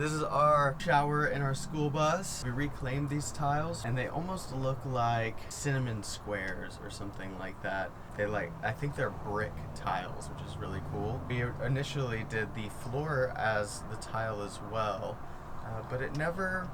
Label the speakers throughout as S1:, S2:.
S1: This is our shower in our school bus. We reclaimed these tiles and they almost look like cinnamon squares or something like that. I think they're brick tiles, which is really cool. We initially did the floor as the tile as well, but it never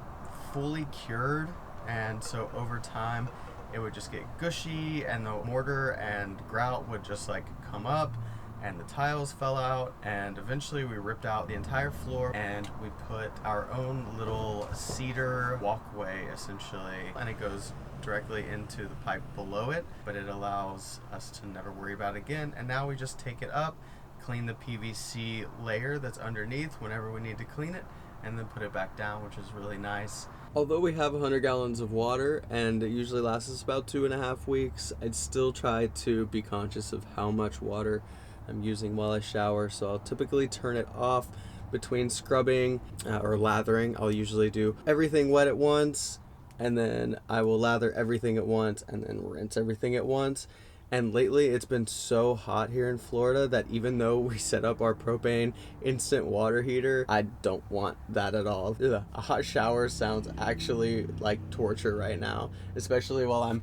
S1: fully cured, and so over time it would just get gushy and the mortar and grout would just like come up and the tiles fell out, and eventually we ripped out the entire floor and we put our own little cedar walkway essentially, and it goes directly into the pipe below it, but it allows us to never worry about it again. And now we just take it up, clean the PVC layer that's underneath whenever we need to clean it, and then put it back down, which is really nice. Although we have 100 gallons of water and it usually lasts us about 2.5 weeks, I'd still try to be conscious of how much water I'm using while I shower. So I'll typically turn it off between scrubbing or lathering. I'll usually do everything wet at once, and then I will lather everything at once and then rinse everything at once. And lately it's been so hot here in Florida that even though we set up our propane instant water heater, I don't want that at all. Ugh, a hot shower sounds actually like torture right now, especially while I'm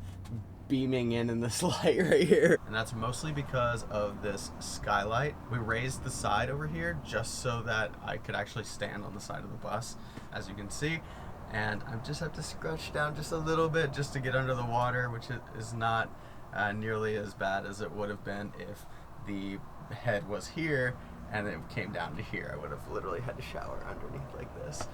S1: beaming in this light right here. And that's mostly because of this skylight. We raised the side over here just so that I could actually stand on the side of the bus, as you can see. And I just have to scrunch down just a little bit just to get under the water, which is not nearly as bad as it would have been if the head was here and it came down to here. I would have literally had to shower underneath like this.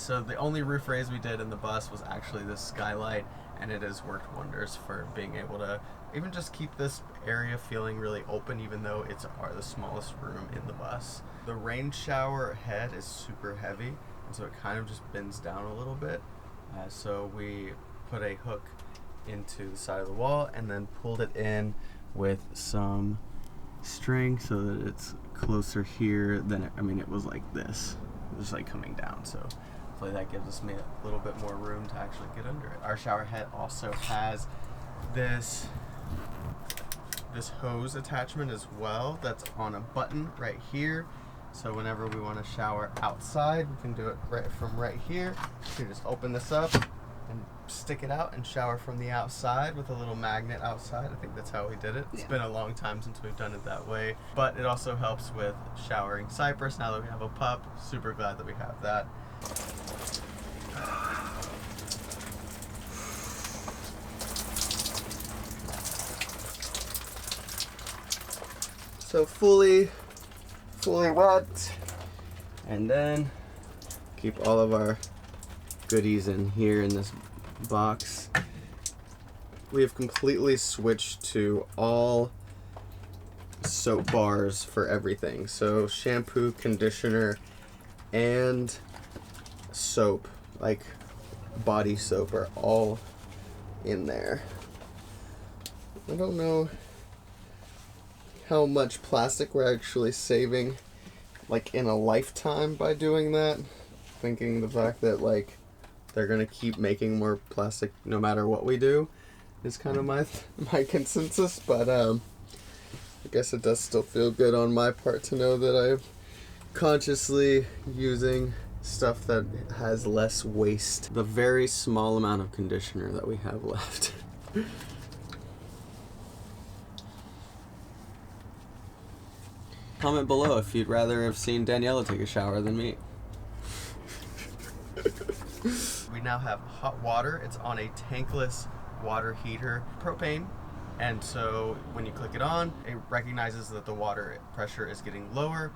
S1: So the only roof raise we did in the bus was actually this skylight, and it has worked wonders for being able to even just keep this area feeling really open, even though it's the smallest room in the bus. The rain shower head is super heavy, and so it kind of just bends down a little bit. So we put a hook into the side of the wall and then pulled it in with some string so that it's closer here than it was like this. It was like coming down, so hopefully that gives me a little bit more room to actually get under it. Our shower head also has this hose attachment as well that's on a button right here. So whenever we want to shower outside, we can do it right here. You just open this up and stick it out and shower from the outside with a little magnet outside. I think that's how we did it. It's been a long time since we've done it that way, but it also helps with showering Cypress now that we have a pup. Super glad that we have that. So fully wet, and then keep all of our goodies in here in this box. We have completely switched to all soap bars for everything. So shampoo, conditioner, and soap, like body soap, are all in there. I don't know how much plastic we're actually saving like in a lifetime by doing that, thinking the fact that like they're gonna keep making more plastic no matter what we do is kind of my consensus. But I guess it does still feel good on my part to know that I'm consciously using stuff that has less waste. The very small amount of conditioner that we have left. Comment below if you'd rather have seen Daniella take a shower than me. We now have hot water. It's on a tankless water heater, propane, and so when you click it on, it recognizes that the water pressure is getting lower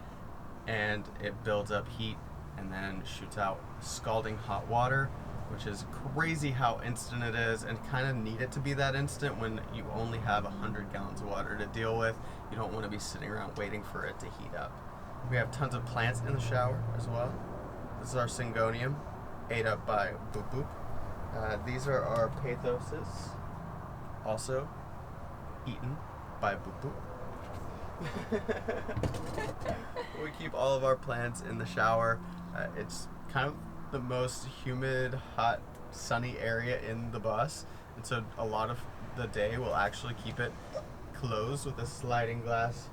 S1: and it builds up heat and then shoots out scalding hot water, which is crazy how instant it is, and kind of need it to be that instant when you only have 100 gallons of water to deal with. You don't want to be sitting around waiting for it to heat up. We have tons of plants in the shower as well. This is our syngonium, ate up by Boop Boop. These are our pathoses, also eaten by Boop Boop. We keep all of our plants in the shower. It's kind of the most humid, hot, sunny area in the bus, and so a lot of the day we'll actually keep it closed with a sliding glass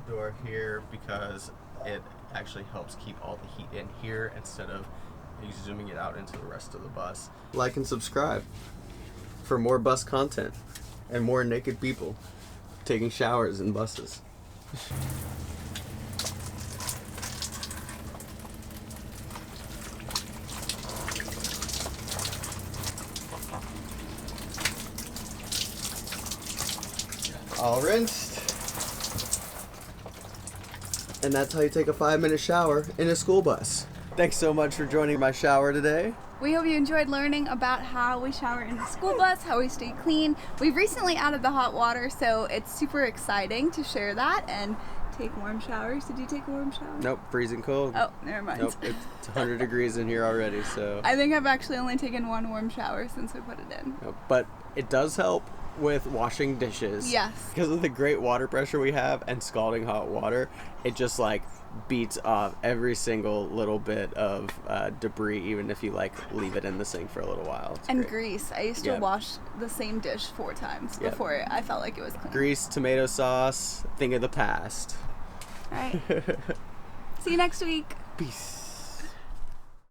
S1: door here, because it actually helps keep all the heat in here instead of zooming it out into the rest of the bus. Like and subscribe for more bus content and more naked people taking showers in buses. All rinsed. And that's how you take a 5-minute shower in a school bus. Thanks so much for joining my shower today.
S2: We hope you enjoyed learning about how we shower in the school bus, how we stay clean. We've recently added the hot water, so it's super exciting to share that and take warm showers. Did you take a warm shower?
S1: Nope, freezing cold.
S2: Oh, never mind.
S1: Nope, it's 100 degrees in here already, so.
S2: I think I've actually only taken one warm shower since I put it in.
S1: Nope, but it does help with washing dishes.
S2: Yes.
S1: Because of the great water pressure we have and scalding hot water, it just like beats off every single little bit of debris, even if you like leave it in the sink for a little while. It's
S2: and
S1: great.
S2: Grease. I used to wash the same dish 4 times before I felt like it was clean.
S1: Grease, tomato sauce, thing of the past.
S2: All right. See you next week.
S1: Peace.